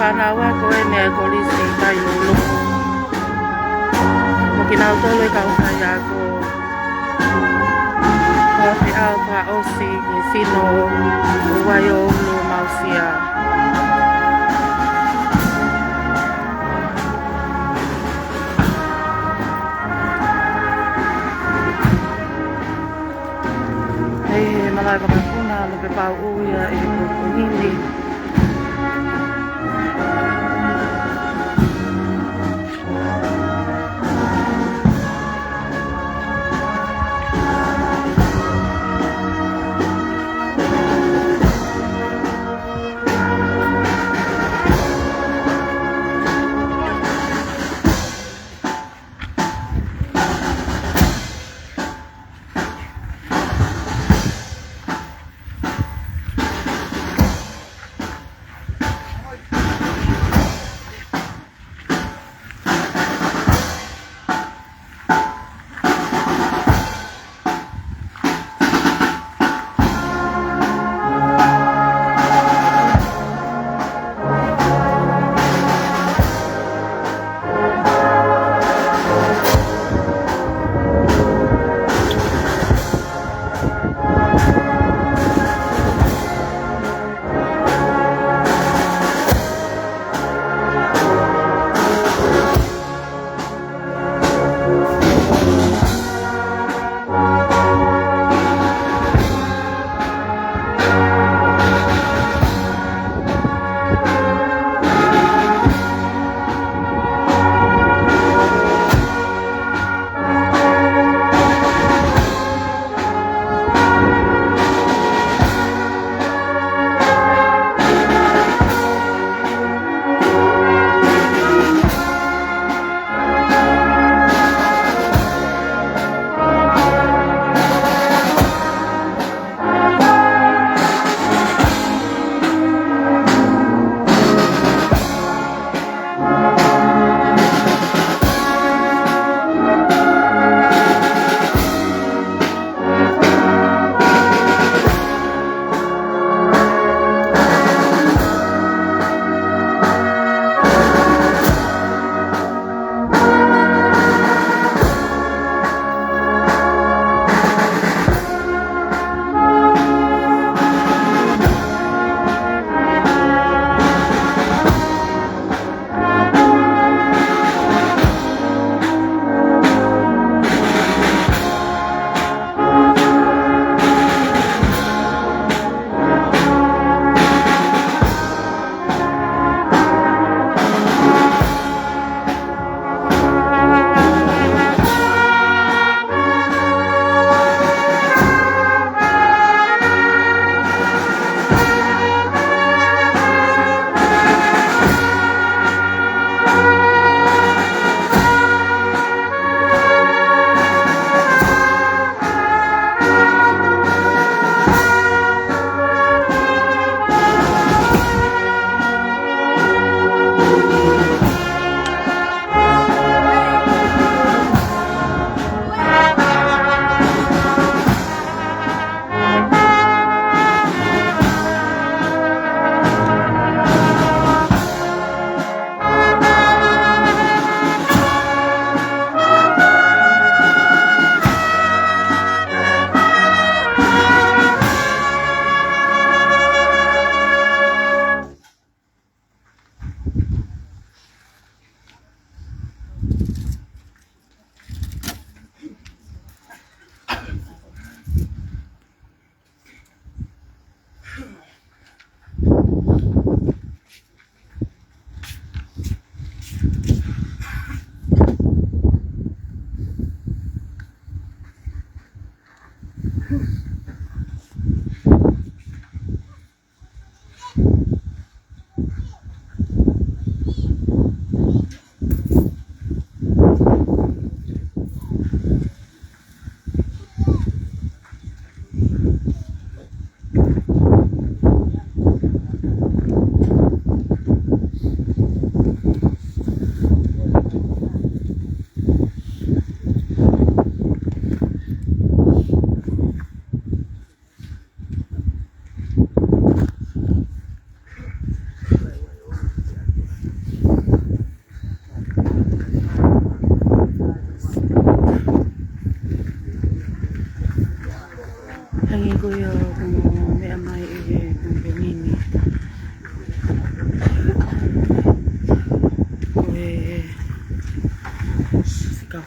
Fanau'ako e Kolisi Tailulu. Mokinau'tolo ka Fai'ako. Fai'ako osi ni sino Waioulu Mausia. Malae Vakapuna, Lupepauu ja Pule'ako.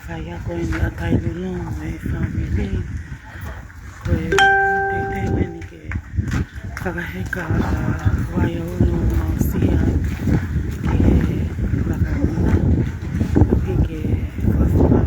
Fai'ako ni Tailulu e family ko ni ke whakaheka Waioulu Mausia ke Vakapuna ke fofonga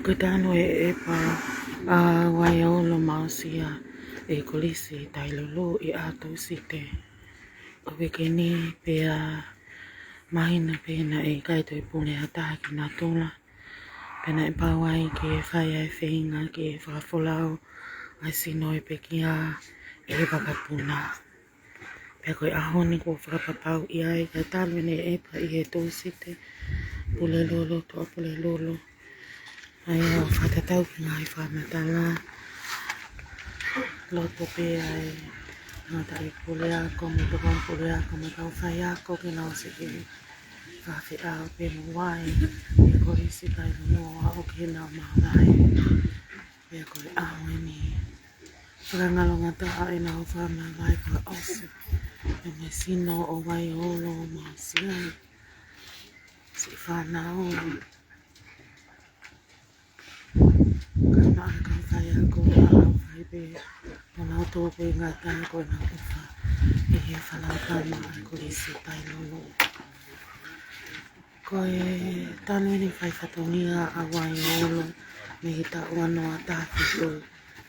Kutano e pa Waioulu Mausia e Kolisi Tailulu i ato site o wekeni pea mahina pena e kaito i Pule'ako ki nā tula pena e pawai ke Fai'ako ke Fakafolau ai sino e pekia e Vakapuna pea koe ahoni ko Vakapau i ai ka talwene e pa i he tō site Pule'ako to Pule'ako ai o whatatau ki ngai whamatala lotu pe ai ngata i Pule'ako me toko Pule'ako me tau Fai'ako ki nau se ki whawhiau pe mwai i Kolisi Tailulu o ki nau Malae pea koe awe ni fakangalongata'a i nau whamalai ka osu e me sino o Waioulu Mausia si Fanau'ako kana ka Fai'ako au whaipe o nau tōpe ngata ko nau uwha i whalautama Kolisi Tailulu. Ko e tanu ni whaiwhatongia a Waioulu me he ta uanoa tāwhiu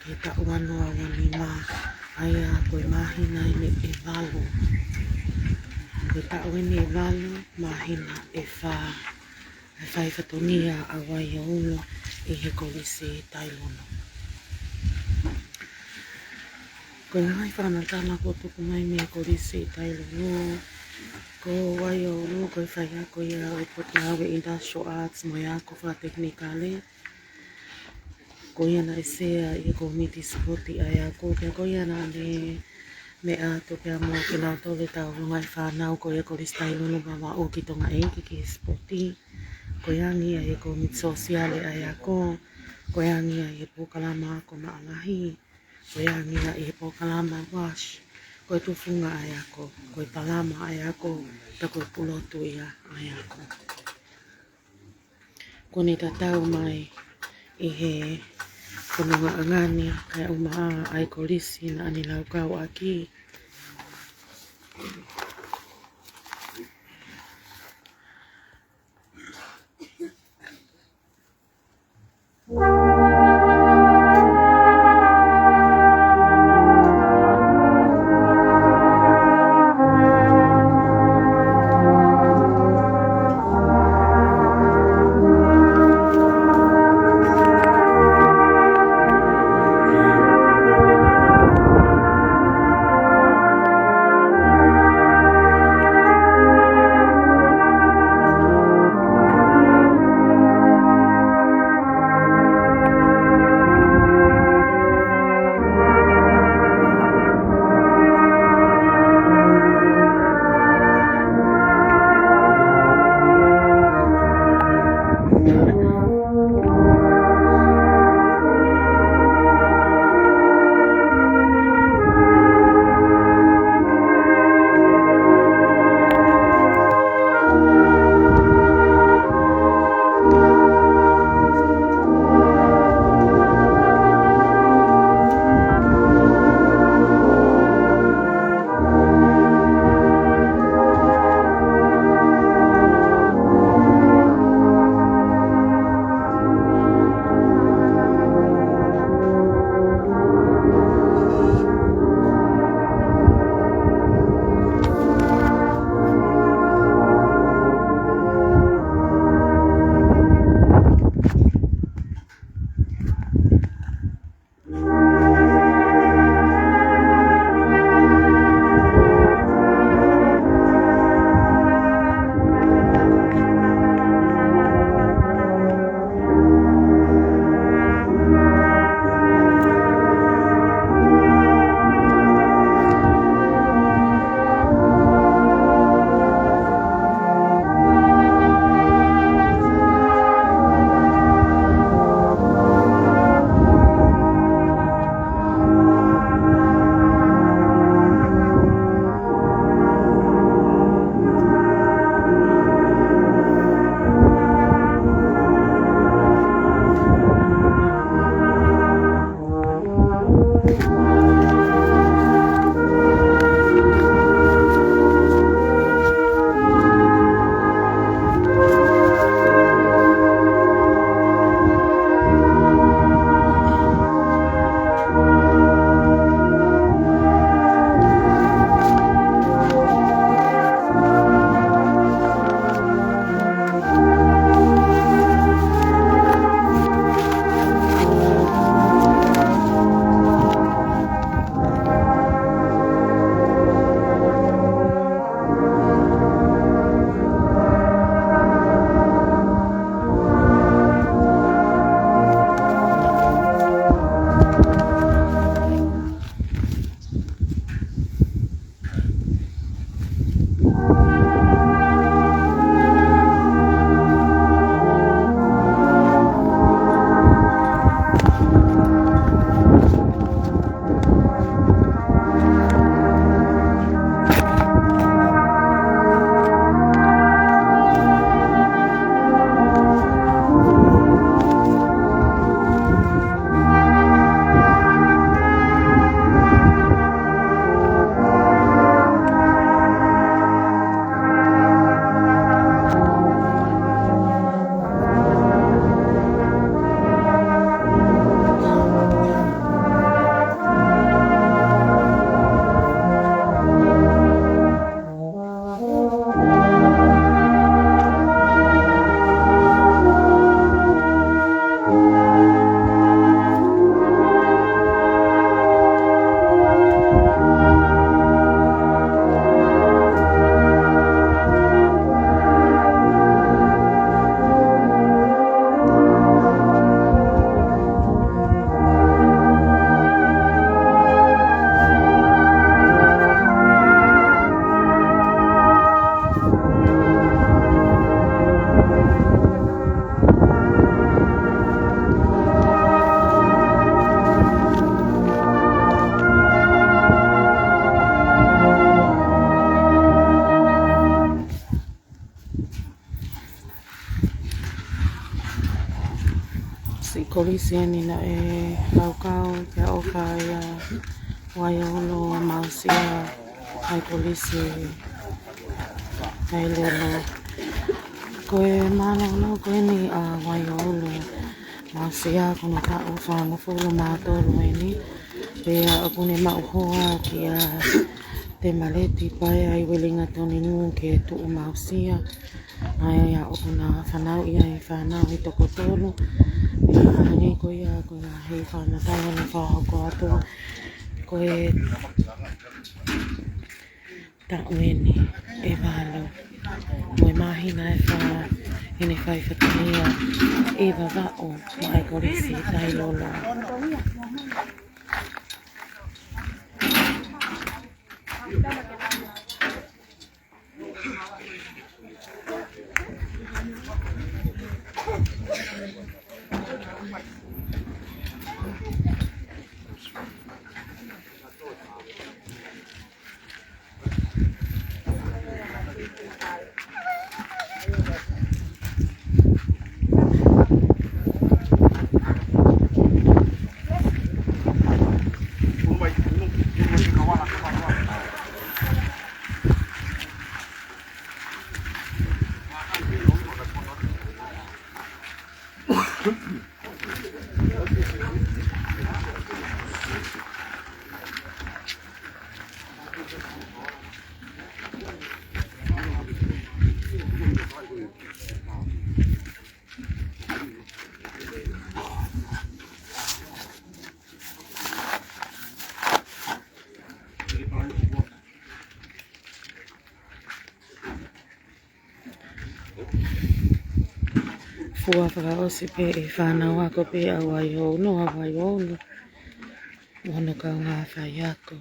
he ta uanoa wanima aia koe mahina ine e walu. Koe ta uene e walu mahina e whaiwhatonia a Waioulu i he Kolisi Tailulu. Koe ngai whanatana ko tuku mai me Kolisi Tailulu. Ko Waioulu koe Fai'ako ia o Pule'ako Industrial Arts Moi'ako Whateknikale. Ko ia na esea i komiti supporti aiako. Pea ko ia na ne me ato pea mo ki nao tole tau ngai whanau ko ia Kolisi Tailulu Vava'u ki Tonga'eiki ki supporti. Ko iangi ia i komiti sosiale aiako. Ko iangi ia i pokalama ako maalahi. Ko iangi ia i pokalama wash. Ko e tufunga aiako. Ko e palama aiako. Ta ko e pulotu ia aiako. Ko ni tatau mai i he ulunga'angani kai uma'a ai Kolisi na ani laukau aki. kolisi ni na kaukau ke oka Waioulu Mausia ai Kolisi Tailulu. Koe mana koe ni Waioulu Mausia kono ta'u whanafulu mātolu ni. Pea akune mauhoa ki te maleti pai ai welinga toni ngu ke tu'u Mausia. Ai okuna Fanau ai Fanau i toko tolu. Ni koe koe hei whanatawa ni whahoko atu. Koe ta'ueni e walo. Moe mahina e hene whaiwhakania e Vava'u mai Kolisi Tailulu. Fua whakaosi pe e Fanau'ako pe a Waioulu. Wano ka ngā Fai'ako.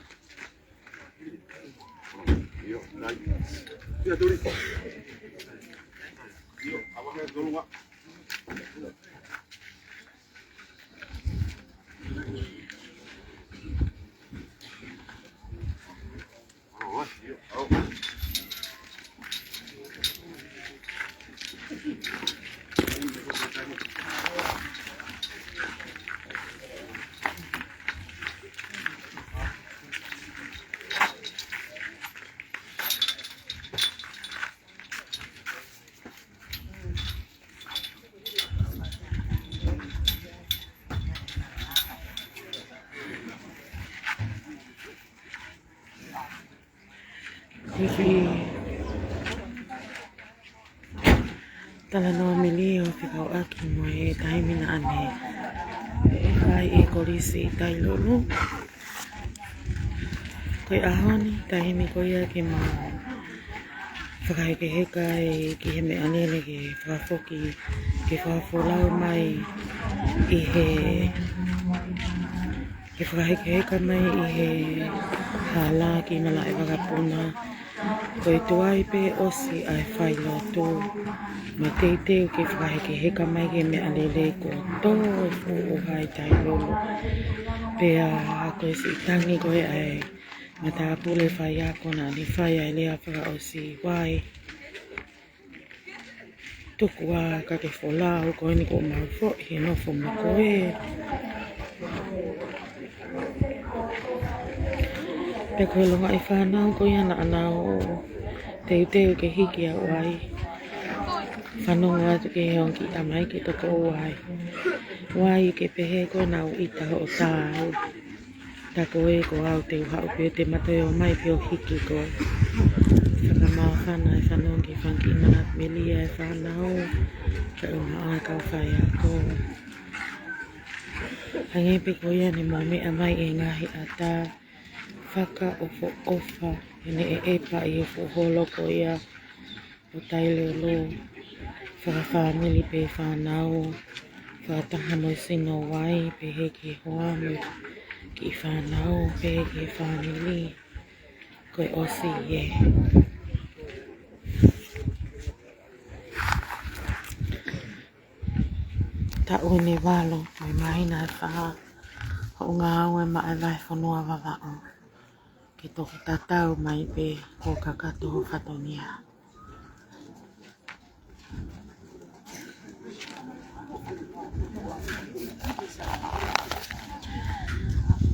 Tala noa milio whikau aki mo e taimina ane e whai e Kolisi Tailulu. Koe ahoni taimi koe ki ma whakaikeheka e ki he me anele ke whakafoki ke whakafolau mai i he ke whakaikeheka mai i he hala ki Malae Vakapuna. Koe tuai pe osi ai whai lotu. Ma teiteu ke whakahekeheka mai ke mea lelei ko tō e fuu hai Tailulu. Pea koe si tangi koe ai ma tā pule Fai'ako na ni whai ai lea whakaosi wai. Tuku wā ka ke folau koe ni ko mawho he nofo ma koe. Pea koe longa i whanau koe ana anau teiteu ke hiki a wai. Whanonga atu ke honki amai ke toko wai. Wai ke pehe koe nau ita ho tāu. Ta koe ko au te uhau peo te matoi o mai peo hiki koe. Whakamau whana e whanong ke whanki mana melia e whanau. Ka uma ai kau Fai'ako. Hangepe koe ane mo mea mai e ngahi ata. Whaka ofo ofa. Ene e epa i ofo holo koe o Tailulu. Whakawhamili pe whanau. Whakataha mo sino wai pe he ki hoa mo ki whanau pe he ki whamili. Koe osi ye. Ta'u ni walo mai mahina e wha. Ho'unga'anga e ma'a vai whanua Vava'u. Ke toki tatau mai pe ko kakato ho whatonia.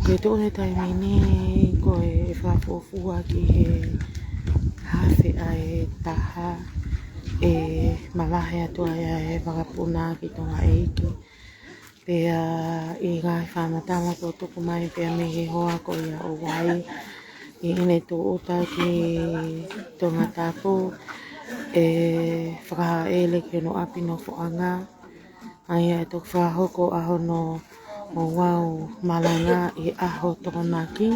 Ke tōne taimini ko e whakofua ki he hawhi ai taha e malahe atua ia e Vakapuna ki Tonga'eiki. Pea i ngai whamatala ko tuku mai pea me he hoa ko ia o wai. I ine tō ota ki Tangata e whakaele ki no api no fofonga. Ai e tō whahoko aho no o wau malanga i aho tōna ki.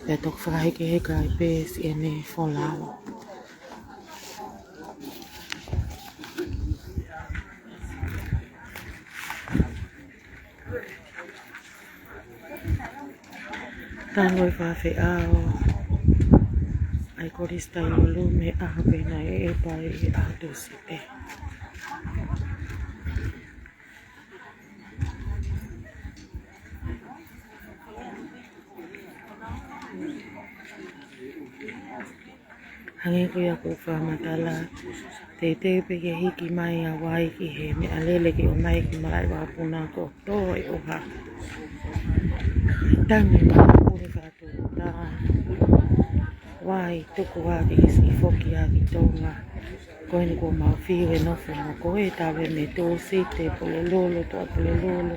E tō whakaheke heka i pēs i ene folau. Tano i Fai'ako ai Kolisi Tailulu me aho pena e pai i aho tūsite. Hangi ko ia ko whamatala te peke hiki mai a wai ki he me a lele ki o mai ki Malae Vakapuna ko tō e oha. Tangi ma ure whatu tā wai tuku wāki i whoki a ki Tonga. Koe ni ko mau whiwe nofo mo koe tawe me tō site Pule'ako tō Pule'ako.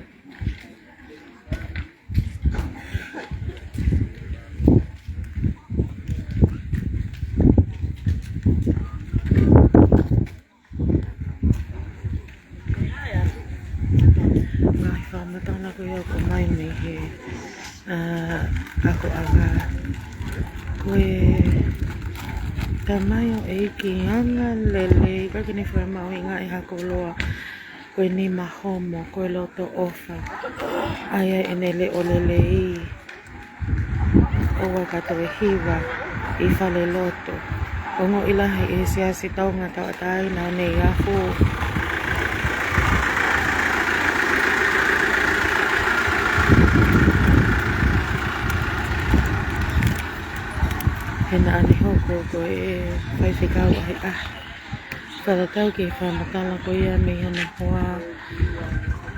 Whamatala ko ia ko mai me he ako anga koe tamai o eiki anga lelei kakini whamau i ngai hako loa koe ni mahomo koe loto ofa aia ene le o lelei owa kato e hiwa i whale loto ongo ilahi e Siasi Tangata taina o nei afu. Hena ane hoko ko e Fakai-Tonga ai whakatau ki whamatala ko ia me hana hoa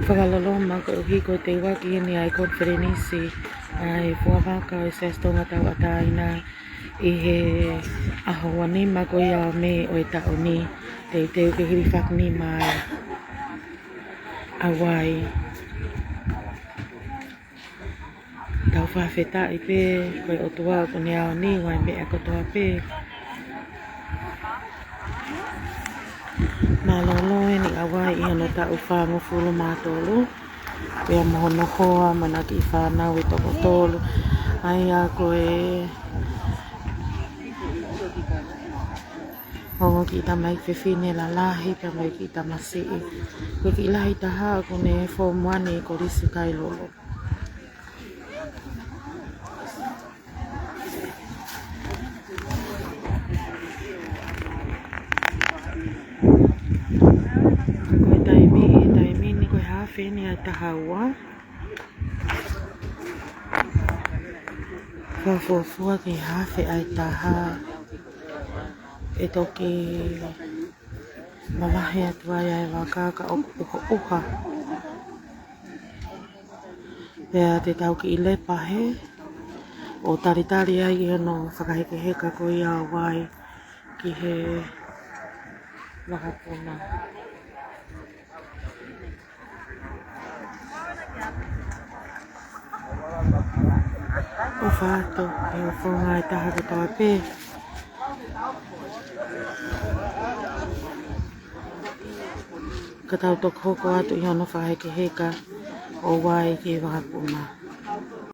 whakaloloma ko uhi ko te waki ni ai Kapiteni ai Pule'ako e Siasi Tonga'eiki taina i he aho wanima ko ia me o e taoni te uke hiri whakni mai awai. Tau whawheta i pē, koe o tua ko ne ao ni, wai me ako toa pē. Maloloe ni awai i hano tau whango fulu mātolu. Pea moho no hoa, manaki i whanau i toko tolu. Ai a koe hongo ki ta mai whiwhine la lahi, pea mai ki ta masi. Koe ki lahi taha ko ne whomwane i Kolisi Tailulu. Fini ai tahaua whafofua ki hawhi ai taha e toki malahe atua ia e wakaka o uha pea te tau ki i lepahe o taritari ai i ano whakaheke heka ko ia wai ki he Vakapuna. O whāto, e o whonga e taha ka toa pē. Ka tau toko hoko atu i hano whaheke heka o wai ki Vakapuna.